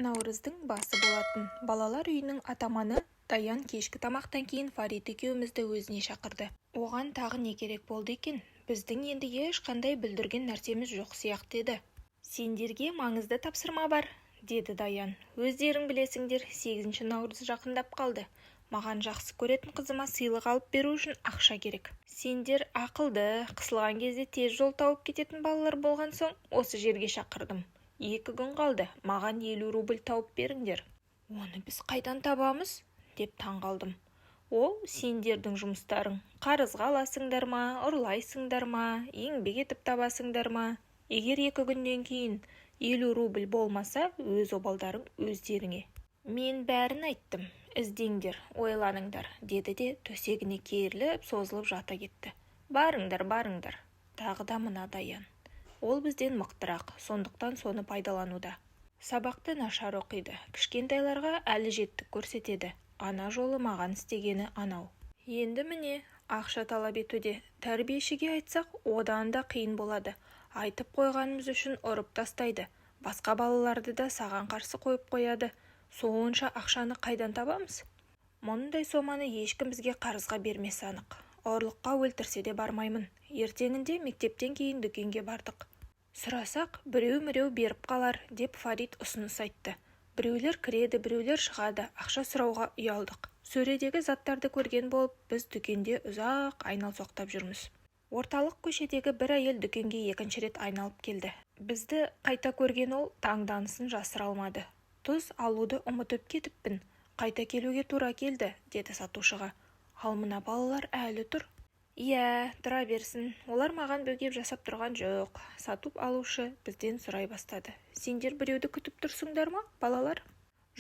Наурыздың басы болатын. Балалар үйінің атаманы Даян кешкі тамақтан кейін Фарит екеумізді өзіне шақырды. Оған тағы не керек болды екен? Біздің енді ешқандай бүлдірген нәрсеміз жоқ сияқты еді. Сендерге маңызды тапсырма бар, деді Даян. Өздерің білесіңдер, 8 наурыз жақындап қалды. Маған жақсы көретін қызыма сыйлық алып беру үшін ақша керек. Сендер ақылды, қысылған кезде тез жол тауып кететін балалар болған соң осы жерге шақырдым. 2 күн қалды, маған 50 рубль тауып беріңдер. Оны біз қайдан табамыз? Деп таңғалдым. Ол сендердің жұмыстарың. Қарызға аласыңдар ма, ұрлайсыңдар ма, еңбек етіп табасыңдар ма? Егер 2 күннен кейін 50 рубль болмаса, өз обалдарың өздеріңе. Мен бәрін айттым. Іздеңдер, ойланыңдар, деді де төсегіне керіліп, созылып жата кетті. Барыңдар. Тағы да мына Даян. Ол бізден мықтырақ, сондықтан соны пайдалануда. Сабақты нашар оқиды, кішкентайларға әлі жеттік көрсетеді. Ана жолы маған істегені анау. Енді міне, ақша талап етуде. Тәрбиешіге айтсақ, одан да қиын болады. Айтып қойғанымыз үшін ұрып тастайды. Басқа балаларды да саған қарсы қойып қояды. Сонша ақшаны қайдан табамыз? Мұндай соманы ешкім бізге қарызға бермесі анық. Ұрлыққа өлтірсе де бармаймын. Ертеңінде мектептен кейін дүкенге бардық. Сұрасақ, біреу-міреу беріп қалар, деп Фарит ұсыныс айтты. Біреулер кіреді, біреулер шығады, ақша сұрауға ұялдық. Сөредегі заттарды көрген болып, біз дүкенде ұзақ айналсоқтап жүрміз. Орталық көшедегі бір әйел дүкенге 2-ші рет айналып келді. Бізді қайта көрген ол таңданысын жасыра алмады. Тұз алуды ұмытып кетіппін. Қайта келуге тура келді, деді сатушыға. Ал мына балалар әлі тұр. Иә, тұра берсін. Олар маған бөгеп жасап тұрған жоқ. Сатып алушы бізден сұрай бастады. Сендер біреуді күтіп тұрсыңдар ма, балалар?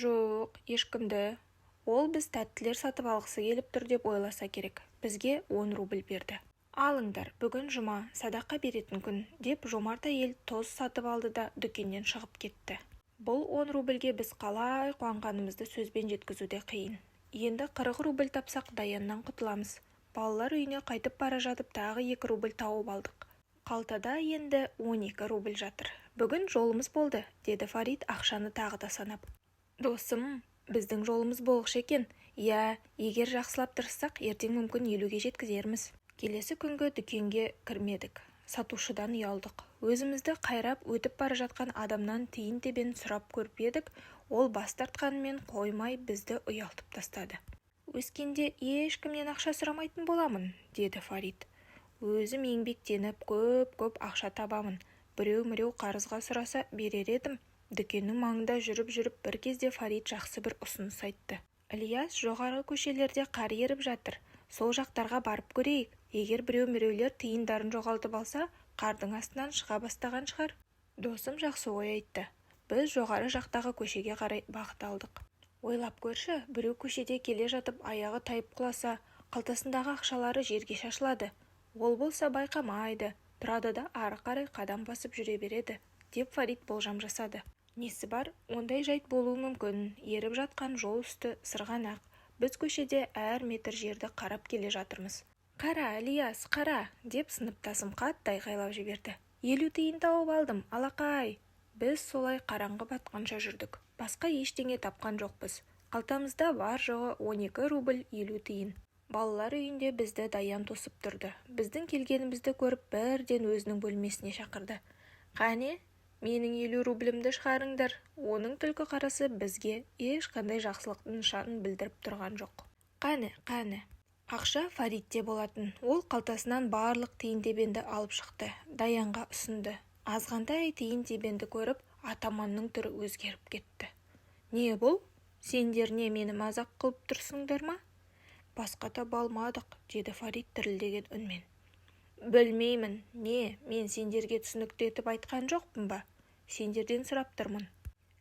Жоқ, ешкімді. Ол біз тәттілер сатып алғысы келіп тұр деп ойласа керек. Бізге 10 рубль берді. Алыңдар, бүгін жұма, садақа беретін күн, деп жомарт әйел тоз сатып алды да дүкеннен шығып кетті. Бұл 10 рубльге біз қалай қуанғанымызды сөзбен жеткізуде қиын. Енді 40 рубль тапсақ Даяннан құтыламыз. Балалар үйіне қайтып бара жатып тағы 2 рубль тауып алдық. Қалтада енді 12 рубль жатыр. Бүгін жолымыз болды, деді Фарит ақшаны тағы да санап. Досым, біздің жолымыз болғыш екен. Иә, егер жақсылап тырыссақ, ертең мүмкін 50-ге жеткізерміз. Келесі күнгі дүкенге кірмедік. Сатушыдан ұялдық. Өзімізді қайрап өтіп бара жатқан адамнан тиын-тебен сұрап көріп едік, ол бас тартқанымен қоймай бізді ұялтып тастады. Өскенде ешкімнен ақша сұрамайтын боламын, деді Фарит. Өзім еңбектеніп көп ақша табамын. Біреу-міреу қарызға сұраса берер едім. Дүкеннің маңында жүріп бір кезде Фарит жақсы бір ұсыныс айтты. Ильяс жоғарғы көшелерде қар еріп жатыр. Сол жақтарға барып көрейік. Егер біреу-міреулер тиындарын жоғалтып алса, қардың астынан шыға бастаған шығар. Досым жақсы ой айтты. Біз жоғары жақтағы көшеге қарай бағыт алдық. Ойлап көрші, біреу көшеде келе жатып аяғы тайып құласа, қалтасындағы ақшалары жерге шашылады. Ол болса байқамайды, тұрады да ары қарай қадам басып жүре береді, деп Фарит болжам жасады. Несі бар, ондай жайт болуы мүмкін. Еріп жатқан жол үсті сырғанақ. Біз көшеде әр метр жерді қарап келе жатырмыз. Қара, Ильяс, қара, деп сыныптасым қатты айғайлап жіберді. 50 тиын тауып алдым, алақай. Біз солай қараңғы батқанша жүрдік. Басқа ештеңе тапқан жоқпыз. Қалтамызда бар жоғы 12 рубль 50 тиын. Балалар үйінде бізді Даян тосып тұрды. Біздің келгенімізді көріп бірден өзінің бөлмесіне шақырды. Қане, менің 50 рублімді шығарыңдар. Оның түлкі қарасы бізге ешқандай жақсылықтың нышанын білдіріп тұрған жоқ. Қане. Ақша Фаритте болатын. Ол қалтасынан барлық тиын-тебенді алып шықты. Даянға ұсынды. Азғантай тиын-тебенді көріп, атаманның түрі өзгеріп кетті. Не бұл? Сендер не мені мазақ қылып тұрсыңдар ма? Басқа таба алмадық, деді Фарит дірілдеген үнмен. Білмеймін, не, мен сендерге түсінікті етіп айтқан жоқпын ба? Сендерден сұрап тұрмын.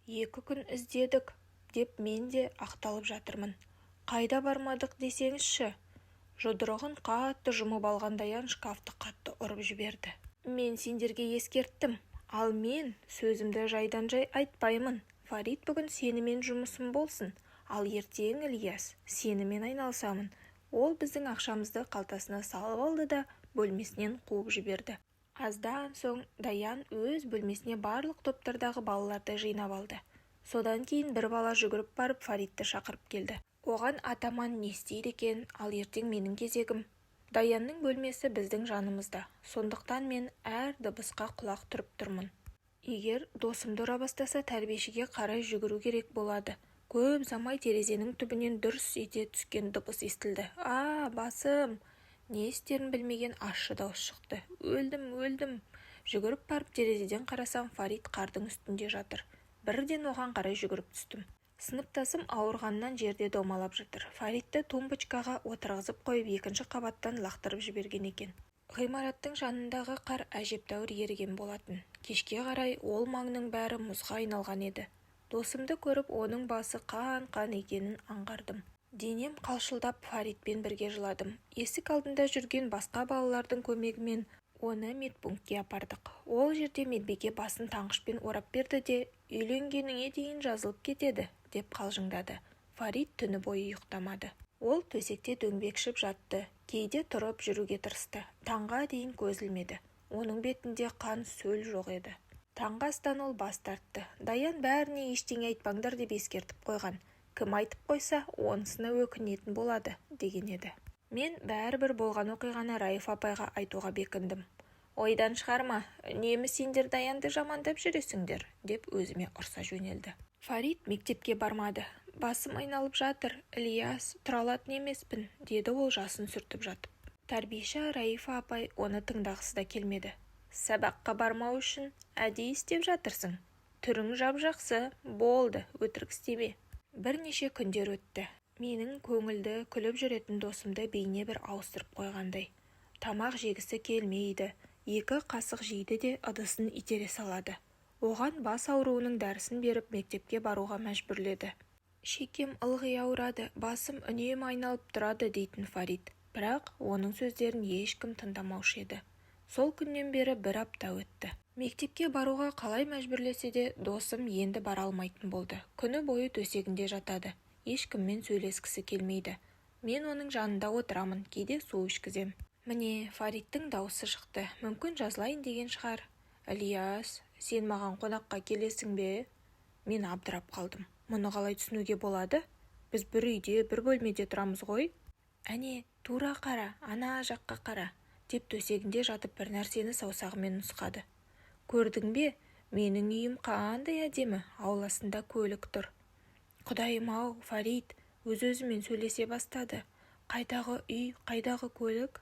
2 күн іздедік, деп мен де ақталып жатырмын. Қайда бармадық десеңізші? Жұдырығын қатты жұмып алған Даян шкафты қатты ұрып жіберді. Мен сендерге ескерттім, ал мен сөзімді жайдан-жай айтпаймын. Фарит бүгін сенімен жұмысым болсын, ал ертең Ильяс сенімен айналысамын. Ол біздің ақшамызды қалтасына салып алды да бөлмесінен қуып жіберді. Аздан соң Даян өз бөлмесіне барлық топтардағы балаларды жинап алды. Содан кейін бір бала жүгіріп барып Фаритті шақырып келді. Оған атаман не істейді екен, ал ертең менің кезегім. Даянның бөлмесі біздің жанымызда, сондықтан мен әр дыбысқа құлақ түріп тұрмын. Егер досымды ұра бастаса, тәрбиешіге қарай жүгіру керек болады. Көп замай терезенің түбінен дүрс ете түскен дыбыс естілді. Басым! Не істерін білмеген ащы дауыс шықты. Өлдім! Жүгіріп барып терезеден қарасам, Фарит қардың үстінде жатыр. Бірден оған қарай жүгіріп түстім. Сыныптасым ауырғаннан жерде домалап жатыр. Фаритті тумбочкаға отырғызып қойып, екінші қабаттан лақтырып жіберген екен. Ғимараттың жанындағы қар әжептәуір еріген болатын. Кешке қарай ол маңның бәрі мұзға айналған еді. Досымды көріп, оның басы қан екенін аңғардым. Денем қалшылдап Фаритпен бірге жыладым. Есік алдында жүрген басқа балалардың көмегімен оны медпунктке апардық. Ол жерде медбике басын таңғышпен орап берді де, үйленгеніңе дейін жазылып кетеді, деп қалжыңдады. Фарит түні бойы ұйықтамады. Ол төсекте дөңбекшіп жатты, кейде тұрып жүруге тырысты. Таңға дейін көз ілмеді. Оның бетінде қан сөл жоқ еді. Таңғы астан ол бас тартты. Даян бәріне ештеңе айтпаңдар деп ескертіп қойған. Кім айтып қойса, онысына өкінетін болады, деген еді. Мен бәрібір болған оқиғаны Раиф апайға айтуға бекіндім. Ойдан шығарма, үнемі сендер Даянды жамандап жүресіңдер, деп өзіме ұрса жөнелді. Фарит мектепке бармады. Басым айналып жатыр, Ильяс, тұра алатын емеспін, деді ол жасын сүртіп жатып. Тәрбиеші Раифа апай оны тыңдағысы да келмеді. Сабаққа бармау үшін әдейі істеп жатырсың. Түрің жап-жақсы, болды, өтірік істеме. Бірнеше күндер өтті. Менің көңілді күліп жүретін досымды бейне бір ауыстырып қойғандай. Тамақ жегісі келмейді. 2 қасық жейді де ыдысын итере салады. Оған бас ауруының дәрісін беріп мектепке баруға мәжбүрледі. Шекем ылғи ауырады, басым үнемі айналып тұрады, дейтін Фарит. Бірақ оның сөздерін ешкім тыңдамаушы еді. Сол күннен бері 1 апта өтті. Мектепке баруға қалай мәжбүрлесе де, досым енді бара алмайтын болды. Күні бойы төсегінде жатады. Ешкіммен сөйлескісі келмейді. Мен оның жанында отырамын, кейде су ішкізем. Міне, Фариттің дауысы шықты. Мүмкін жазылайын деген шығар. Ильяс, сен маған қонаққа келесің бе? Мен абдырап қалдым. Мұны қалай түсінуге болады? Біз бір үйде, бір бөлмеде тұрамыз ғой. Әне, тура қара, ана жаққа қара, деп төсегінде жатып бір нәрсені саусағымен нұсқады. Көрдің бе? Менің үйім қандай әдемі, ауласында көлік тұр. Құдайым-ау, Фарит өз-өзімен сөйлесе бастады. Қайдағы үй, қайдағы көлік?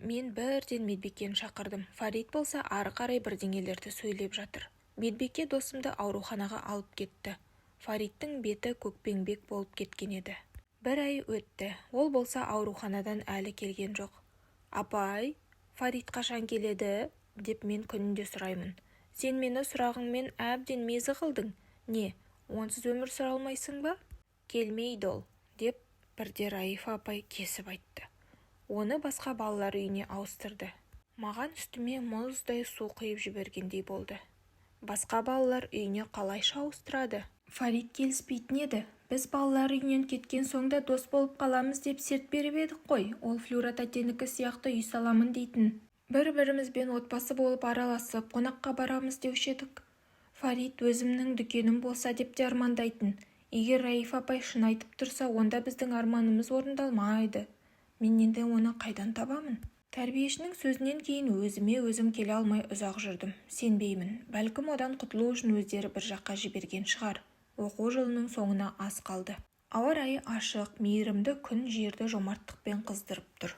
Мен бірден медбикені шақырдым. Фарит болса ары қарай бірдеңелерді сөйлеп жатыр. Медбике досымды ауруханаға алып кетті. Фариттің беті көкпеңбек болып кеткен еді. 1 ай өтті. Ол болса ауруханадан әлі келген жоқ. Апай, Фарит қашан келеді? Деп мен күнінде сұраймын. Сен мені сұрағыңмен әбден мезі қылдың. Не, онсыз өмір сүре алмайсың ба? Келмейді ол, деп бірде Раифа апай кесіп айтты. Оны басқа балалар үйіне ауыстырды. Маған үстіме мұздай су құйып жібергендей болды. Басқа балалар үйіне қалайша ауыстырады? Фарит келіспейтін еді. Біз балалар үйінен кеткен соңда дос болып қаламыз деп серт беріп едік қой. Ол Флюра тәтенікі сияқты үй саламын дейтін. Бір-бірімізбен отбасы болып араласып, қонаққа барамыз деуші едік. Фарит өзімнің дүкенім болса деп те армандайтын. Егер Раиф апай шын айтып тұрса, онда біздің арманымыз орындалмайды. Мен енді оны қайдан табамын? Тәрбиешінің сөзінен кейін өзім келе алмай ұзақ жүрдім. Сенбеймін. Бәлкім одан құтылу үшін өздері бір жаққа жіберген шығар. Оқу жылының соңына аз қалды. Ауа райы ашық, мейірімді күн жерді жомарттықпен қыздырып тұр.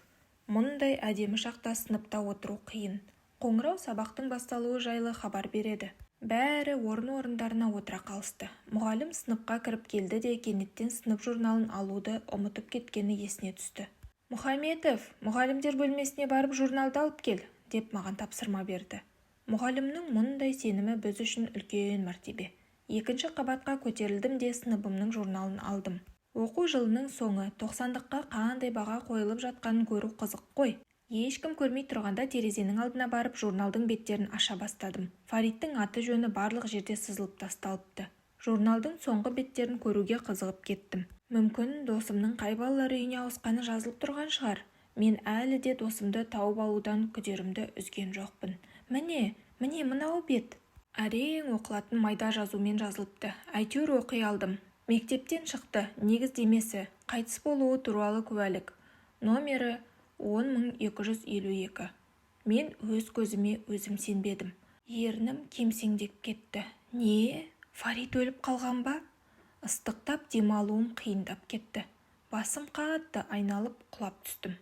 Мұндай әдемі шақта сыныпта отыру қиын. Қоңырау сабақтың басталуы жайлы хабар береді. Бәрі орындарына отыра қалысты. Мұғалім сыныпқа кіріп келді де кенеттен сынып журналын алуды ұмытып кеткені есіне түсті. Мұхаметов, мұғалімдер бөлмесіне барып журналды алып кел, деп маған тапсырма берді. Мұғалімнің мұндай сенімі біз үшін үлкен мәртебе. 2-ші қабатқа көтерілдім де сыныбымның журналын алдым. Оқу жылының соңы 90-дыққа қандай баға қойылып жатқанын көру қызық қой. Ешкім көрмей тұрғанда терезенің алдына барып журналдың беттерін аша бастадым. Фариттің аты жөні барлық жерде сызылып тасталыпты. Журналдың соңғы беттерін көруге қызығып кеттім. Мүмкін досымның қай балалар үйіне ауысқаны жазылып тұрған шығар. Мен әлі де досымды тауып алудан күдерімді үзген жоқпын. Міне мынау бет. әрең оқылатын майда жазумен жазылыпты. Әйтеуір оқи алдым. Мектептен шықты. Негіздемесі. Қайтыс болуы туралы куәлік. Номері 10252. Мен өз көзіме өзім сенбедім. Ернім кемсеңдеп кетті. Не? Фарит өліп қалған ба? Ыстықтап демалуым қиындап кетті. Басым қатты айналып құлап түстім.